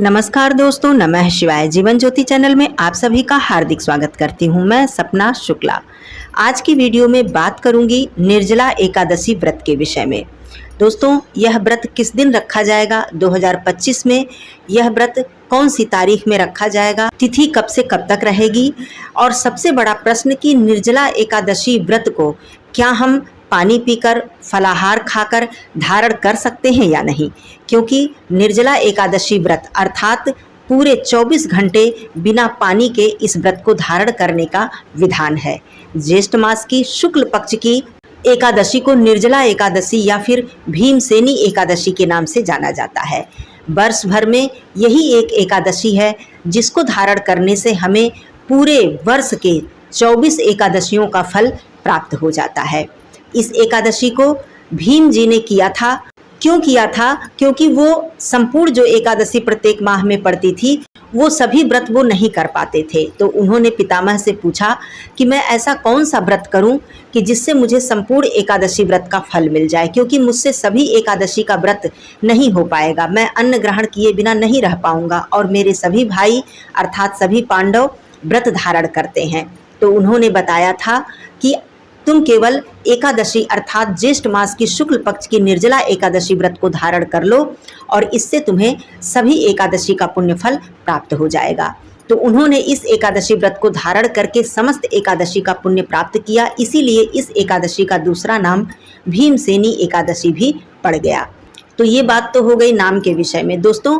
नमस्कार दोस्तों, नमः शिवाय। जीवन ज्योति चैनल में आप सभी का हार्दिक स्वागत करती हूँ। मैं सपना शुक्ला। आज की वीडियो में बात करूंगी निर्जला एकादशी व्रत के विषय में। दोस्तों, यह व्रत किस दिन रखा जाएगा 2025 में, यह व्रत कौन सी तारीख में रखा जाएगा, तिथि कब से कब तक रहेगी, और सबसे बड़ा प्रश्न कि निर्जला एकादशी व्रत को क्या हम पानी पीकर, फलाहार खाकर धारण कर सकते हैं या नहीं, क्योंकि निर्जला एकादशी व्रत अर्थात पूरे 24 घंटे बिना पानी के इस व्रत को धारण करने का विधान है। ज्येष्ठ मास की शुक्ल पक्ष की एकादशी को निर्जला एकादशी या फिर भीमसेनी एकादशी के नाम से जाना जाता है। वर्ष भर में यही एक एकादशी है जिसको धारण करने से हमें पूरे वर्ष के 24 एकादशियों का फल प्राप्त हो जाता है। इस एकादशी को भीम जी ने किया था। क्यों किया था? क्योंकि वो संपूर्ण जो एकादशी प्रत्येक माह में पड़ती थी वो सभी व्रत वो नहीं कर पाते थे। तो उन्होंने पितामह से पूछा कि मैं ऐसा कौन सा व्रत करूं कि जिससे मुझे संपूर्ण एकादशी व्रत का फल मिल जाए, क्योंकि मुझसे सभी एकादशी का व्रत नहीं हो पाएगा, मैं अन्न ग्रहण किए बिना नहीं रह पाऊंगा और मेरे सभी भाई अर्थात सभी पांडव व्रत धारण करते हैं। तो उन्होंने बताया था कि तुम केवल एकादशी अर्थात ज्येष्ठ मास की शुक्ल पक्ष की निर्जला एकादशी व्रत को धारण कर लो और इससे तुम्हें सभी एकादशी का पुण्य फल प्राप्त हो जाएगा। तो उन्होंने इस एकादशी व्रत को धारण करके समस्त एकादशी का पुण्य प्राप्त किया, इसीलिए इस एकादशी का दूसरा नाम भीमसेनी एकादशी भी पड़ गया। तो ये बात तो हो गई नाम के विषय में। दोस्तों,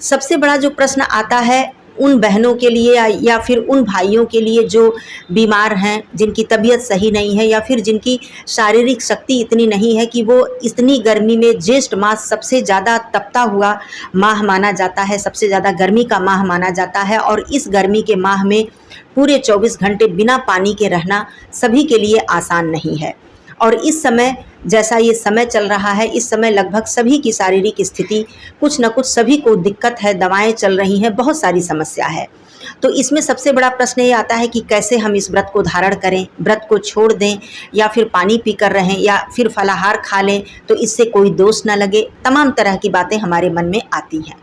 सबसे बड़ा जो प्रश्न आता है उन बहनों के लिए या फिर उन भाइयों के लिए जो बीमार हैं, जिनकी तबीयत सही नहीं है या फिर जिनकी शारीरिक शक्ति इतनी नहीं है कि वो इतनी गर्मी में, ज्येष्ठ मास सबसे ज़्यादा तपता हुआ माह माना जाता है, सबसे ज़्यादा गर्मी का माह माना जाता है, और इस गर्मी के माह में पूरे 24 घंटे बिना पानी के रहना सभी के लिए आसान नहीं है। और इस समय जैसा ये समय चल रहा है, इस समय लगभग सभी की शारीरिक स्थिति कुछ न कुछ सभी को दिक्कत है, दवाएं चल रही हैं, बहुत सारी समस्या है। तो इसमें सबसे बड़ा प्रश्न ये आता है कि कैसे हम इस व्रत को धारण करें, व्रत को छोड़ दें या फिर पानी पीकर रहें या फिर फलाहार खा लें तो इससे कोई दोष न लगे। तमाम तरह की बातें हमारे मन में आती हैं।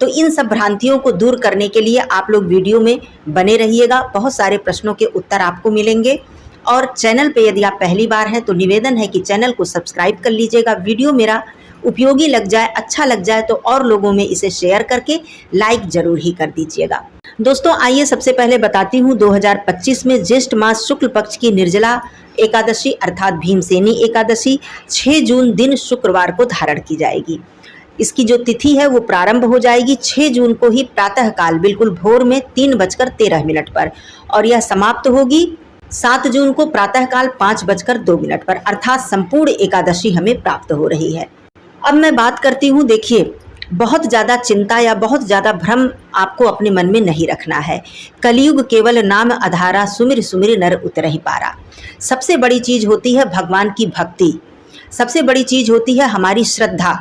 तो इन सब भ्रांतियों को दूर करने के लिए आप लोग वीडियो में बने रहिएगा, बहुत सारे प्रश्नों के उत्तर आपको मिलेंगे। और चैनल पे यदि आप पहली बार हैं तो निवेदन है कि चैनल को सब्सक्राइब कर लीजिएगा। वीडियो मेरा उपयोगी लग जाए, अच्छा लग जाए तो और लोगों में इसे शेयर करके लाइक जरूर ही कर दीजिएगा। दोस्तों, आइए सबसे पहले बताती हूँ 2025 में ज्येष्ठ मास शुक्ल पक्ष की निर्जला एकादशी अर्थात भीमसेनी एकादशी 6 जून दिन शुक्रवार को धारण की जाएगी। इसकी जो तिथि है वो प्रारंभ हो जाएगी 6 जून को ही प्रातःकाल बिल्कुल भोर में 3:13 पर, और यह समाप्त होगी 7 जून को प्रातःकाल 5:02 पर, अर्थात संपूर्ण एकादशी हमें प्राप्त हो रही है। अब मैं बात करती हूँ, देखिए बहुत ज़्यादा चिंता या बहुत ज़्यादा भ्रम आपको अपने मन में नहीं रखना है। कलयुग केवल नाम आधारा, सुमिर सुमिर नर उतरहि पारा। सबसे बड़ी चीज़ होती है भगवान की भक्ति, सबसे बड़ी चीज़ होती है हमारी श्रद्धा।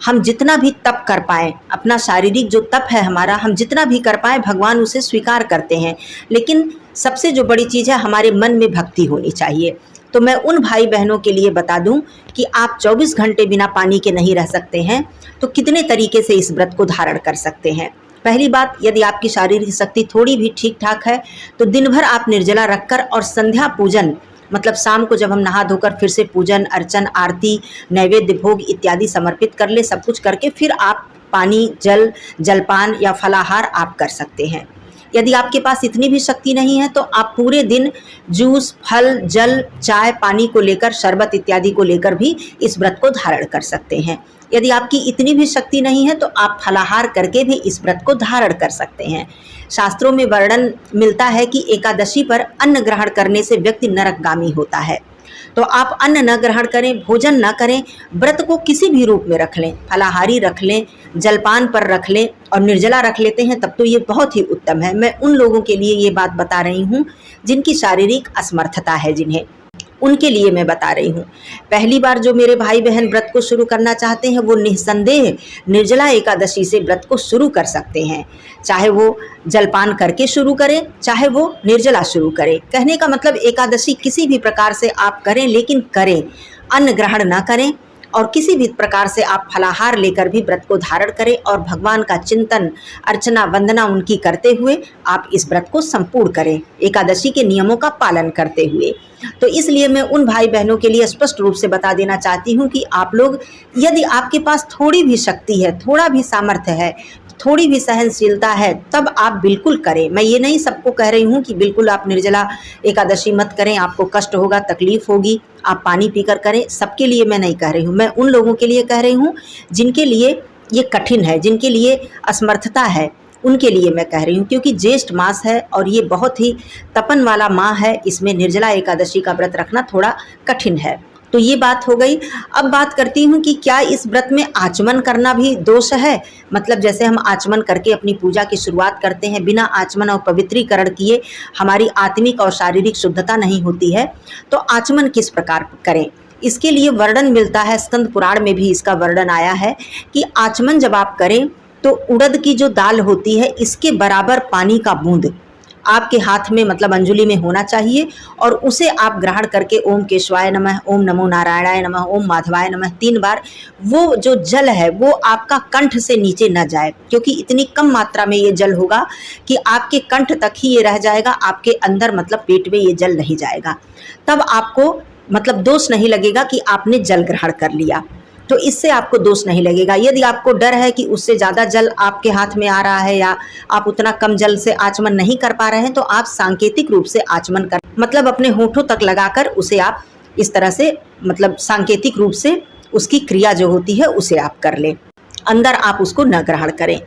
हम जितना भी तप कर पाएँ, अपना शारीरिक जो तप है हमारा, हम जितना भी कर पाएँ भगवान उसे स्वीकार करते हैं, लेकिन सबसे जो बड़ी चीज़ है हमारे मन में भक्ति होनी चाहिए। तो मैं उन भाई बहनों के लिए बता दूं कि आप 24 घंटे बिना पानी के नहीं रह सकते हैं, तो कितने तरीके से इस व्रत को धारण कर सकते हैं। पहली बात, यदि आपकी शारीरिक शक्ति थोड़ी भी ठीक ठाक है तो दिन भर आप निर्जला रखकर और संध्या पूजन मतलब शाम को जब हम नहा धोकर फिर से पूजन अर्चन आरती नैवेद्य भोग इत्यादि समर्पित कर ले, सब कुछ करके फिर आप पानी जलपान या फलाहार आप कर सकते हैं। यदि आपके पास इतनी भी शक्ति नहीं है तो आप पूरे दिन जूस, फल, जल, चाय, पानी को लेकर, शरबत इत्यादि को लेकर भी इस व्रत को धारण कर सकते हैं। यदि आपकी इतनी भी शक्ति नहीं है तो आप फलाहार करके भी इस व्रत को धारण कर सकते हैं। शास्त्रों में वर्णन मिलता है कि एकादशी पर अन्न ग्रहण करने से व्यक्ति नरकगामी होता है। तो आप अन्न न ग्रहण करें, भोजन न करें, व्रत को किसी भी रूप में रख लें, फलाहारी रख लें, जलपान पर रख लें और निर्जला रख लेते हैं, तब तो ये बहुत ही उत्तम है। मैं उन लोगों के लिए ये बात बता रही हूँ जिनकी शारीरिक असमर्थता है, जिन्हें, उनके लिए मैं बता रही हूँ। पहली बार जो मेरे भाई बहन व्रत को शुरू करना चाहते हैं वो निस्संदेह निर्जला एकादशी से व्रत को शुरू कर सकते हैं, चाहे वो जलपान करके शुरू करें, चाहे वो निर्जला शुरू करें। कहने का मतलब एकादशी किसी भी प्रकार से आप करें, लेकिन करें, अन्न ग्रहण ना करें और किसी भी प्रकार से आप फलाहार लेकर भी व्रत को धारण करें और भगवान का चिंतन, अर्चना, वंदना उनकी करते हुए आप इस व्रत को संपूर्ण करें, एकादशी के नियमों का पालन करते हुए। तो इसलिए मैं उन भाई बहनों के लिए स्पष्ट रूप से बता देना चाहती हूँ कि आप लोग, यदि आपके पास थोड़ी भी शक्ति है, थोड़ा भी सामर्थ्य है, थोड़ी भी सहनशीलता है, तब आप बिल्कुल करें। मैं ये नहीं सबको कह रही हूँ कि बिल्कुल आप निर्जला एकादशी मत करें, आपको कष्ट होगा, तकलीफ होगी, आप पानी पीकर करें। सबके लिए मैं नहीं कह रही हूँ, मैं उन लोगों के लिए कह रही हूँ जिनके लिए ये कठिन है, जिनके लिए असमर्थता है, उनके लिए मैं कह रही हूँ। क्योंकि ज्येष्ठ मास है और ये बहुत ही तपन वाला माह है, इसमें निर्जला एकादशी का व्रत रखना थोड़ा कठिन है। तो ये बात हो गई। अब बात करती हूँ कि क्या इस व्रत में आचमन करना भी दोष है। मतलब जैसे हम आचमन करके अपनी पूजा की शुरुआत करते हैं, बिना आचमन और पवित्रीकरण किए हमारी आत्मिक और शारीरिक शुद्धता नहीं होती है। तो आचमन किस प्रकार करें, इसके लिए वर्णन मिलता है, स्कंद पुराण में भी इसका वर्णन आया है कि आचमन जब आप करें तो उड़द की जो दाल होती है, इसके बराबर पानी का बूंद आपके हाथ में, मतलब अंजुलि में होना चाहिए, और उसे आप ग्रहण करके ओम केशवाय नमः, ओम नमो नारायणाय नमः, ओम माधवाय नमः 3 बार, वो जो जल है वो आपका कंठ से नीचे न जाए, क्योंकि इतनी कम मात्रा में ये जल होगा कि आपके कंठ तक ही ये रह जाएगा, आपके अंदर मतलब पेट में ये जल नहीं जाएगा। तब आपको मतलब दोष नहीं लगेगा कि आपने जल ग्रहण कर लिया, तो इससे आपको दोष नहीं लगेगा। यदि आपको डर है कि उससे ज़्यादा जल आपके हाथ में आ रहा है या आप उतना कम जल से आचमन नहीं कर पा रहे हैं, तो आप सांकेतिक रूप से आचमन कर, मतलब अपने होठों तक लगाकर उसे आप इस तरह से, मतलब सांकेतिक रूप से उसकी क्रिया जो होती है उसे आप कर लें, अंदर आप उसको न ग्रहण करें।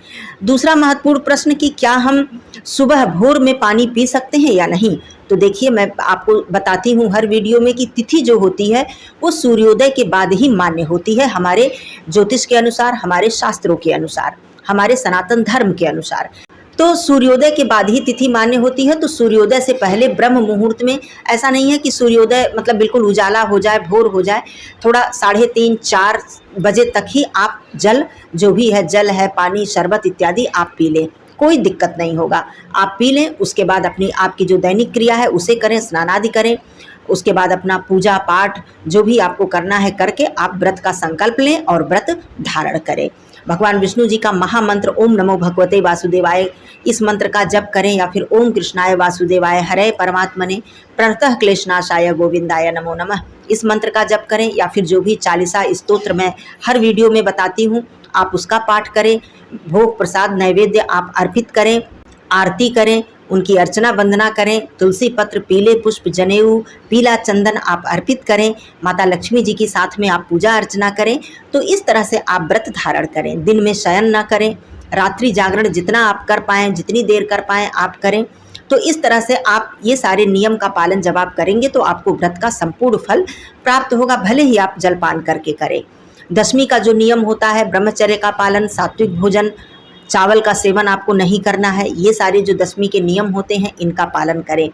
दूसरा महत्वपूर्ण प्रश्न कि क्या हम सुबह भोर में पानी पी सकते हैं या नहीं। तो देखिए, मैं आपको बताती हूँ हर वीडियो में कि तिथि जो होती है वो सूर्योदय के बाद ही मान्य होती है, हमारे ज्योतिष के अनुसार, हमारे शास्त्रों के अनुसार, हमारे सनातन धर्म के अनुसार। तो सूर्योदय के बाद ही तिथि मान्य होती है। तो सूर्योदय से पहले ब्रह्म मुहूर्त में, ऐसा नहीं है कि सूर्योदय मतलब बिल्कुल उजाला हो जाए, भोर हो जाए, थोड़ा 3:30-4 बजे तक ही आप जल, जो भी है जल है, पानी, शरबत इत्यादि आप पी लें, कोई दिक्कत नहीं होगा, आप पी लें। उसके बाद अपनी आपकी जो दैनिक क्रिया है उसे करें, स्नान आदि करें, उसके बाद अपना पूजा पाठ जो भी आपको करना है करके आप व्रत का संकल्प लें और व्रत धारण करें। भगवान विष्णु जी का महामंत्र ओम नमो भगवते वासुदेवाय, इस मंत्र का जप करें, या फिर ओम कृष्णाय वासुदेवाय हरे परमात्मने प्रणतः क्लेशनाशाय गोविंदाय नमो नमः, इस मंत्र का जप करें, या फिर जो भी चालीसा स्तोत्र मैं हर वीडियो में बताती हूँ आप उसका पाठ करें। भोग प्रसाद नैवेद्य आप अर्पित करें, आरती करें, उनकी अर्चना वंदना करें, तुलसी पत्र, पीले पुष्प, जनेऊ, पीला चंदन आप अर्पित करें, माता लक्ष्मी जी के साथ में आप पूजा अर्चना करें। तो इस तरह से आप व्रत धारण करें। दिन में शयन ना करें, रात्रि जागरण जितना आप कर पाएँ, जितनी देर कर पाएँ आप करें। तो इस तरह से आप ये सारे नियम का पालन जब आप करेंगे तो आपको व्रत का संपूर्ण फल प्राप्त होगा, भले ही आप जलपान करके करें। दशमी का जो नियम होता है, ब्रह्मचर्य का पालन, सात्विक भोजन, चावल का सेवन आपको नहीं करना है, ये सारे जो दशमी के नियम होते हैं इनका पालन करें।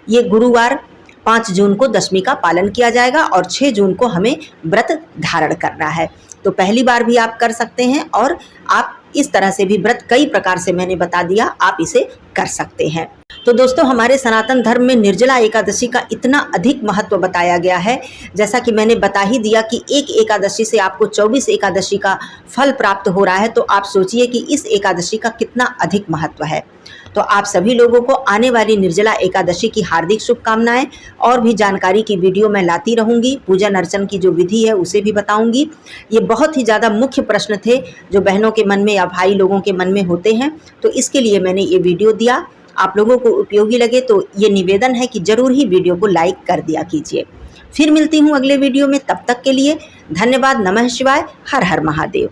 ये गुरुवार 5 जून को दशमी का पालन किया जाएगा और 6 जून को हमें व्रत धारण करना है। तो पहली बार भी आप कर सकते हैं, और आप इस तरह से भी व्रत कई प्रकार से मैंने बता दिया, आप इसे कर सकते हैं। तो दोस्तों, हमारे सनातन धर्म में निर्जला एकादशी का इतना अधिक महत्व बताया गया है, जैसा कि मैंने बता ही दिया कि एक एकादशी से आपको 24 एकादशी का फल प्राप्त हो रहा है। तो आप सोचिए कि इस एकादशी का कितना अधिक महत्व है। तो आप सभी लोगों को आने वाली निर्जला एकादशी की हार्दिक शुभकामनाएं। और भी जानकारी की वीडियो मैं लाती रहूंगी, पूजन अर्चन की जो विधि है उसे भी बताऊंगी। ये बहुत ही ज़्यादा मुख्य प्रश्न थे जो बहनों के मन में या भाई लोगों के मन में होते हैं, तो इसके लिए मैंने ये वीडियो दिया। आप लोगों को उपयोगी लगे तो ये निवेदन है कि ज़रूर ही वीडियो को लाइक कर दिया कीजिए। फिर मिलती हूँ अगले वीडियो में, तब तक के लिए धन्यवाद। नमः शिवाय, हर हर महादेव।